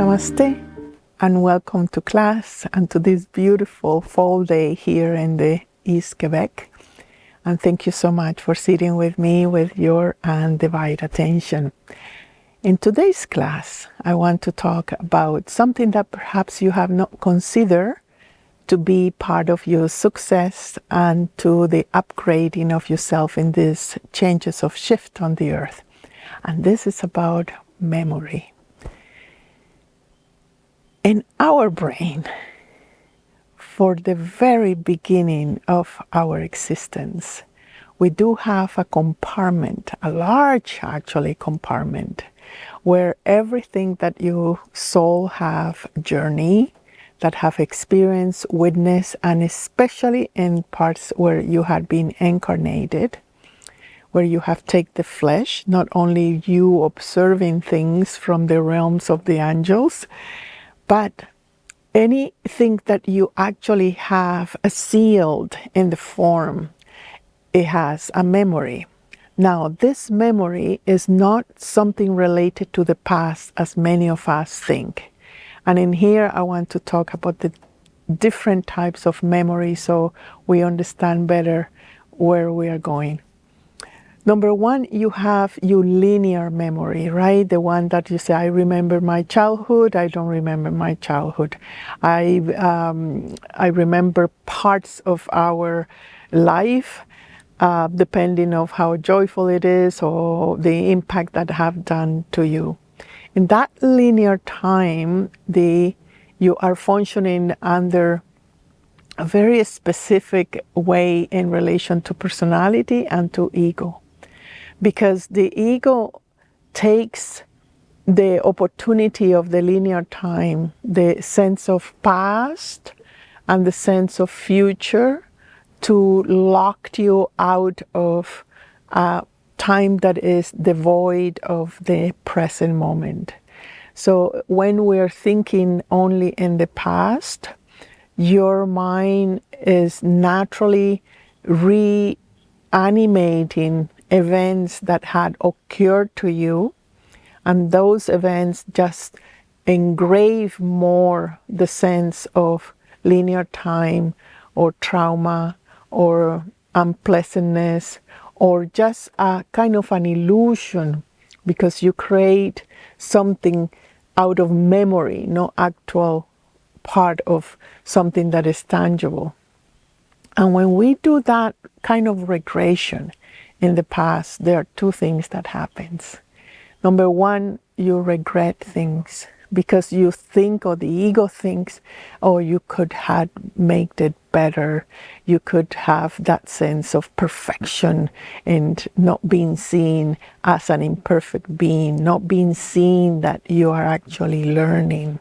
Namaste and welcome to class and to this beautiful fall day here in the East Quebec. And thank you so much for sitting with me with your undivided attention. In today's class, I want to talk about something that perhaps you have not considered to be part of your success and to the upgrading of yourself in these changes of shift on the earth. And this is about memory. In our brain, for the very beginning of our existence, we do have a compartment, a large actually compartment, where everything that your soul have journeyed, that have experienced, witnessed, and especially in parts where you had been incarnated, where you have taken the flesh, not only you observing things from the realms of the angels, but anything that you actually have sealed in the form, it has a memory. Now, this memory is not something related to the past as many of us think. And in here, I want to talk about the different types of memory so we understand better where we are going. Number one, you have your linear memory, right? The one that you say, I remember my childhood, I don't remember my childhood. I remember parts of our life, depending on how joyful it is or the impact that have done to you. In that linear time, you are functioning under a very specific way in relation to personality and to ego. Because the ego takes the opportunity of the linear time, the sense of past and the sense of future, to lock you out of a time that is devoid of the present moment. So when we're thinking only in the past, your mind is naturally reanimating events that had occurred to you, and those events just engrave more the sense of linear time or trauma or unpleasantness or just a kind of an illusion, because you create something out of memory, no actual part of something that is tangible. And when we do that kind of regression in the past, there are two things that happens. Number one, you regret things because you think, or the ego thinks, oh, you could have made it better. You could have that sense of perfection and not being seen as an imperfect being, not being seen that you are actually learning.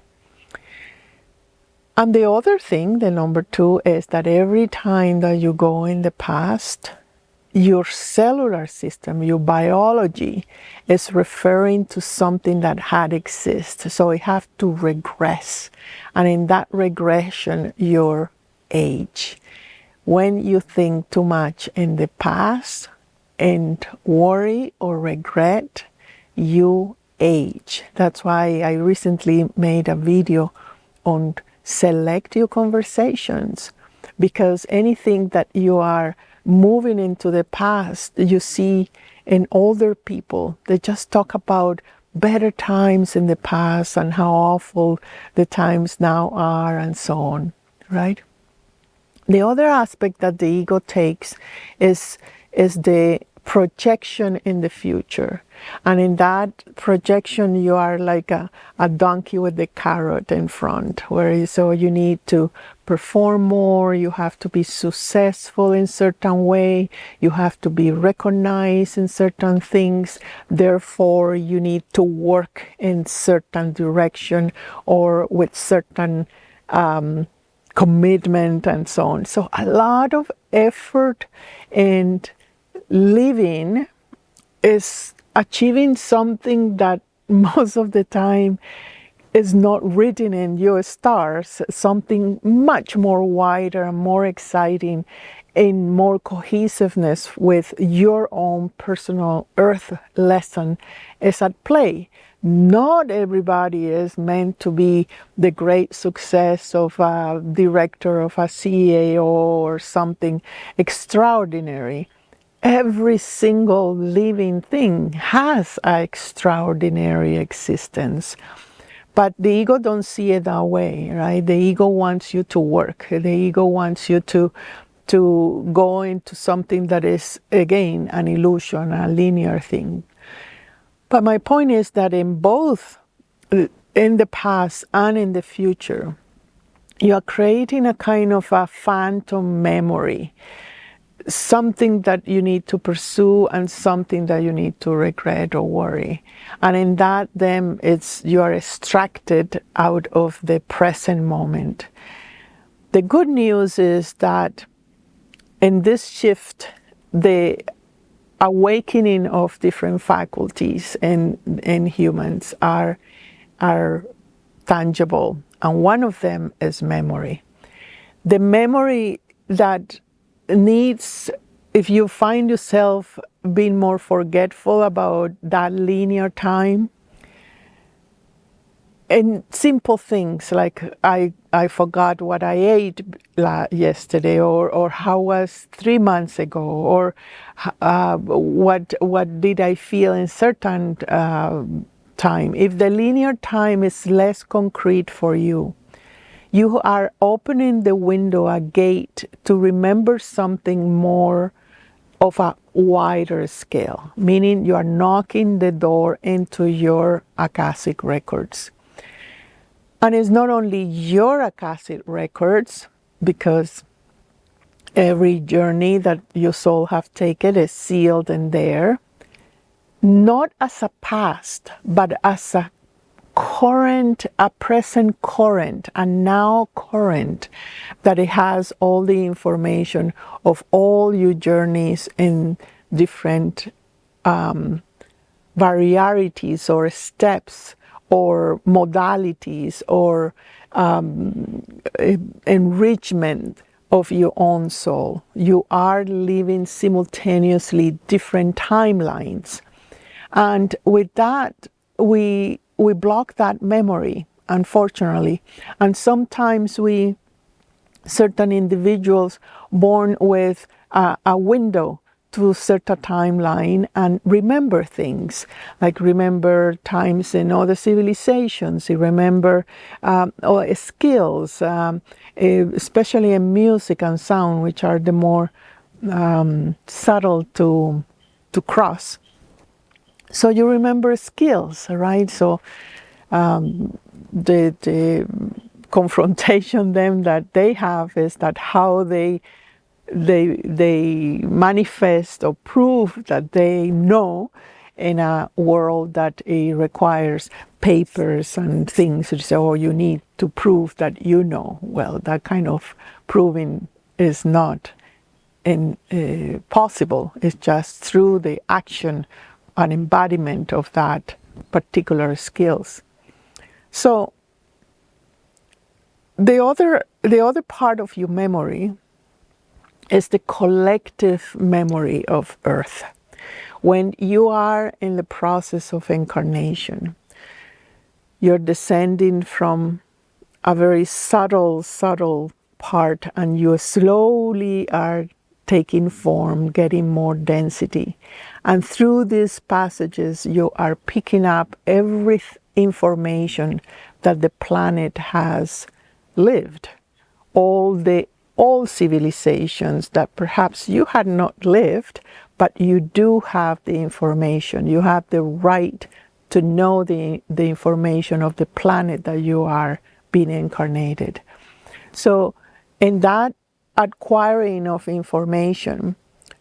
And the other thing, the number two, is that every time that you go in the past, your cellular system, your biology, is referring to something that had existed. So it have to regress. And in that regression, your age. When you think too much in the past and worry or regret, you age. That's why I recently made a video on select your conversations, because anything that you are moving into the past, you see in older people, they just talk about better times in the past and how awful the times now are and so on, right? The other aspect that the ego takes is the projection in the future. And in that projection, you are like a donkey with the carrot in front, so you need to perform more, you have to be successful in certain way, you have to be recognized in certain things, therefore you need to work in certain direction or with certain commitment and so on. So a lot of effort and living is achieving something that most of the time is not written in your stars, something much more wider and more exciting, in more cohesiveness with your own personal earth lesson is at play. Not everybody is meant to be the great success of a director of a CEO or something extraordinary. Every single living thing has an extraordinary existence. But the ego don't see it that way, right? The ego wants you to work. The ego wants you to go into something that is, again, an illusion, a linear thing. But my point is that in both, in the past and in the future, you are creating a kind of a phantom memory, something that you need to pursue and something that you need to regret or worry. And in that, then you are extracted out of the present moment. The good news is that in this shift, the awakening of different faculties in humans are tangible, and one of them is memory. The memory that needs, if you find yourself being more forgetful about that linear time, and simple things like I forgot what I ate yesterday, or how was 3 months ago, or what did I feel in certain time. If the linear time is less concrete for you, you are opening the window, a gate, to remember something more of a wider scale, meaning you are knocking the door into your Akashic records. And it's not only your Akashic records, because every journey that your soul have taken is sealed in there, not as a past, but as a current, a present current, a now current, that it has all the information of all your journeys in different varieties or steps or modalities or enrichment of your own soul. You are living simultaneously different timelines. And with that, we block that memory, unfortunately. And sometimes certain individuals born with a window to a certain timeline and remember things, like remember times in other civilizations, you remember skills, especially in music and sound, which are the more subtle to cross. So you remember skills, right? So the confrontation then that they have is that how they manifest or prove that they know in a world that requires papers and things. So you need to prove that you know. Well, that kind of proving is not possible. It's just through the action and embodiment of that particular skills. So the other part of your memory is the collective memory of Earth. When you are in the process of incarnation, you're descending from a very subtle part, and you slowly are taking form, getting more density. And through these passages, you are picking up every information that the planet has lived. All civilizations that perhaps you had not lived, but you do have the information. You have the right to know the information of the planet that you are being incarnated. So in that acquiring of information,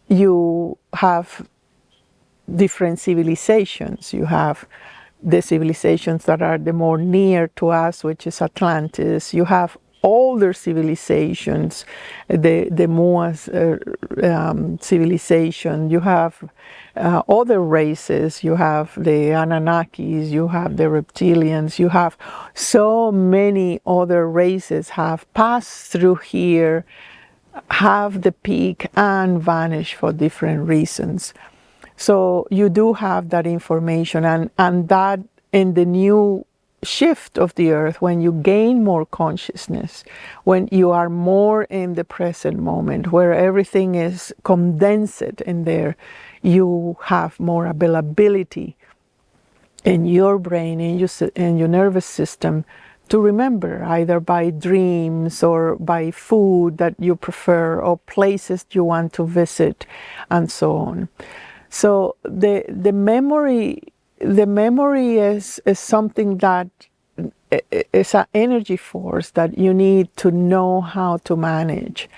you have different civilizations. You have the civilizations that are the more near to us, which is Atlantis. You have older civilizations, the Moas civilization. You have other races. You have the Anunnakis. You have the reptilians. You have so many other races have passed through here, have the peak and vanish for different reasons. So you do have that information, and that in the new shift of the earth, when you gain more consciousness, when you are more in the present moment, where everything is condensed in there, you have more availability in your brain, in your nervous system, to remember, either by dreams or by food that you prefer or places you want to visit, and so on. So the memory is something that is an energy force that you need to know how to manage,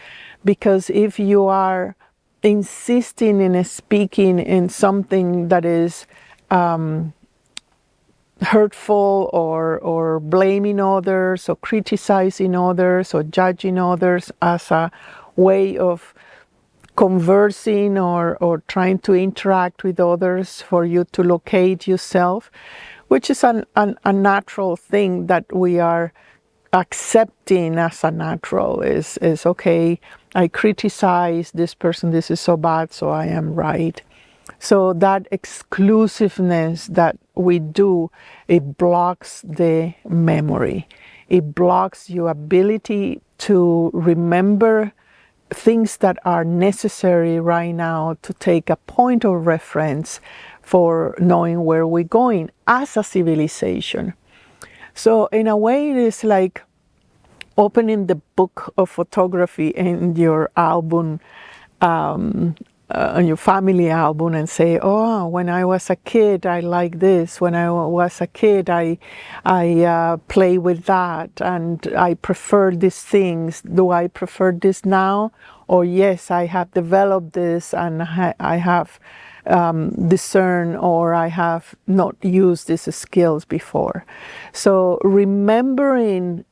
because if you are insisting in speaking in something that is hurtful or blaming others or criticizing others or judging others as a way of conversing or trying to interact with others for you to locate yourself, which is a natural thing that we are accepting as a natural, is okay, I criticize this person, this is so bad, so I am right. So that exclusiveness that we do, it blocks the memory. It blocks your ability to remember things that are necessary right now to take a point of reference for knowing where we're going as a civilization. So in a way, it is like opening the book of photography in your album, on your family album, and say, oh, when I was a kid, I like this. When I was a kid, I play with that, and I prefer these things. Do I prefer this now? Or yes, I have developed this, and I have discerned, or I have not used these skills before. So remembering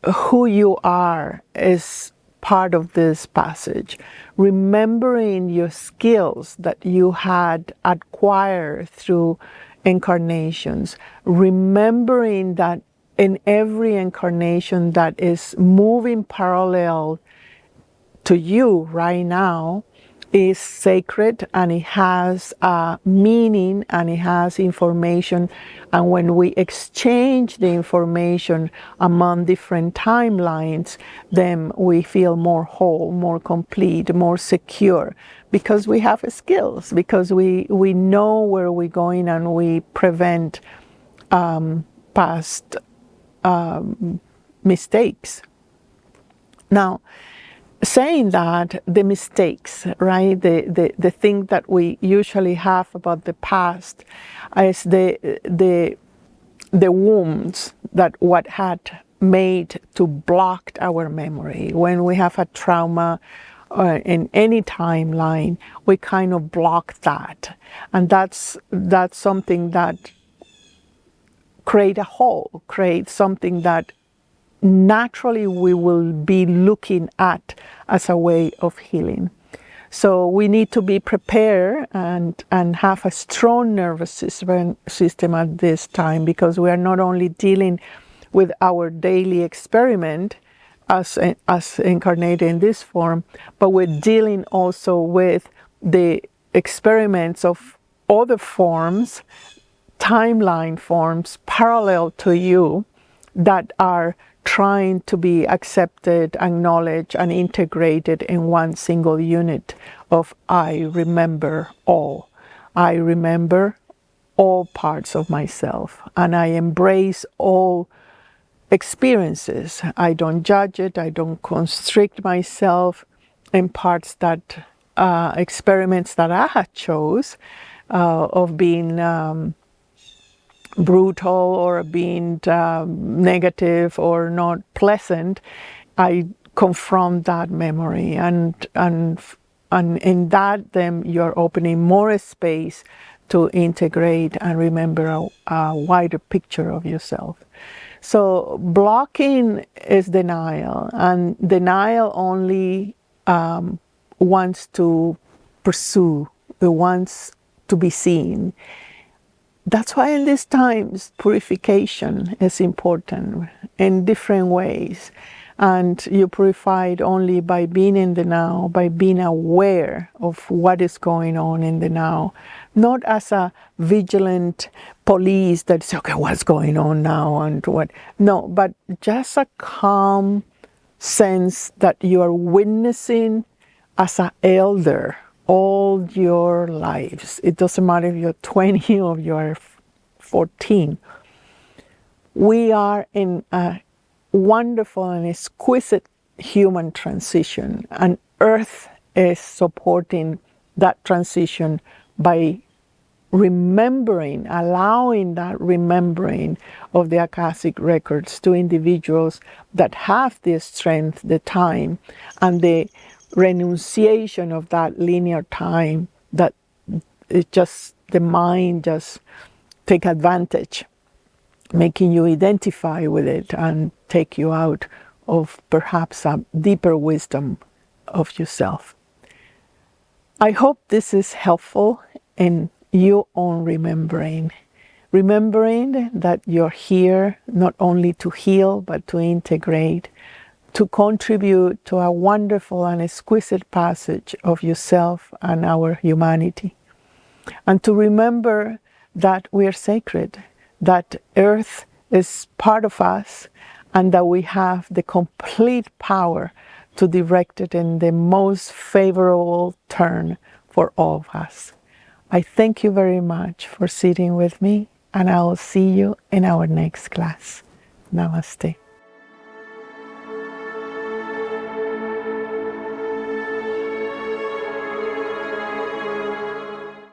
who you are is part of this passage. Remembering your skills that you had acquired through incarnations. Remembering that in every incarnation that is moving parallel to you right now is sacred, and it has meaning, and it has information. And when we exchange the information among different timelines, then we feel more whole, more complete, more secure, because we have skills, because we know where we're going, and we prevent past mistakes. Now, saying that, the mistakes, right, the thing that we usually have about the past is the wounds that what had made to block our memory. When we have a trauma in any timeline, we kind of block that, and that's something that create a hole, create something that naturally we will be looking at as a way of healing. So we need to be prepared and have a strong nervous system at this time, because we are not only dealing with our daily experiment as incarnated in this form, but we're dealing also with the experiments of other forms, timeline forms parallel to you, that are trying to be accepted, acknowledged, and integrated in one single unit of I remember all. I remember all parts of myself, and I embrace all experiences. I don't judge it. I don't constrict myself in parts that experiments that I had chose of being brutal or being negative or not pleasant. I confront that memory, and in that, then you're opening more space to integrate and remember a wider picture of yourself. So blocking is denial, and denial only wants to pursue, it wants to be seen. That's why in these times, purification is important in different ways. And you purify it only by being in the now, by being aware of what is going on in the now, not as a vigilant police that says, okay, what's going on now and what. No, but just a calm sense that you are witnessing as an elder all your lives. It doesn't matter if you're 20 or you're 14. We are in a wonderful and exquisite human transition, and Earth is supporting that transition by remembering, allowing that remembering of the Akashic records to individuals that have the strength, the time, and the renunciation of that linear time that it just, the mind just take advantage, making you identify with it and take you out of perhaps a deeper wisdom of yourself. I hope this is helpful in your own remembering that you're here not only to heal but to integrate, to contribute to a wonderful and exquisite passage of yourself and our humanity, and to remember that we are sacred, that Earth is part of us, and that we have the complete power to direct it in the most favorable turn for all of us. I thank you very much for sitting with me, and I will see you in our next class. Namaste.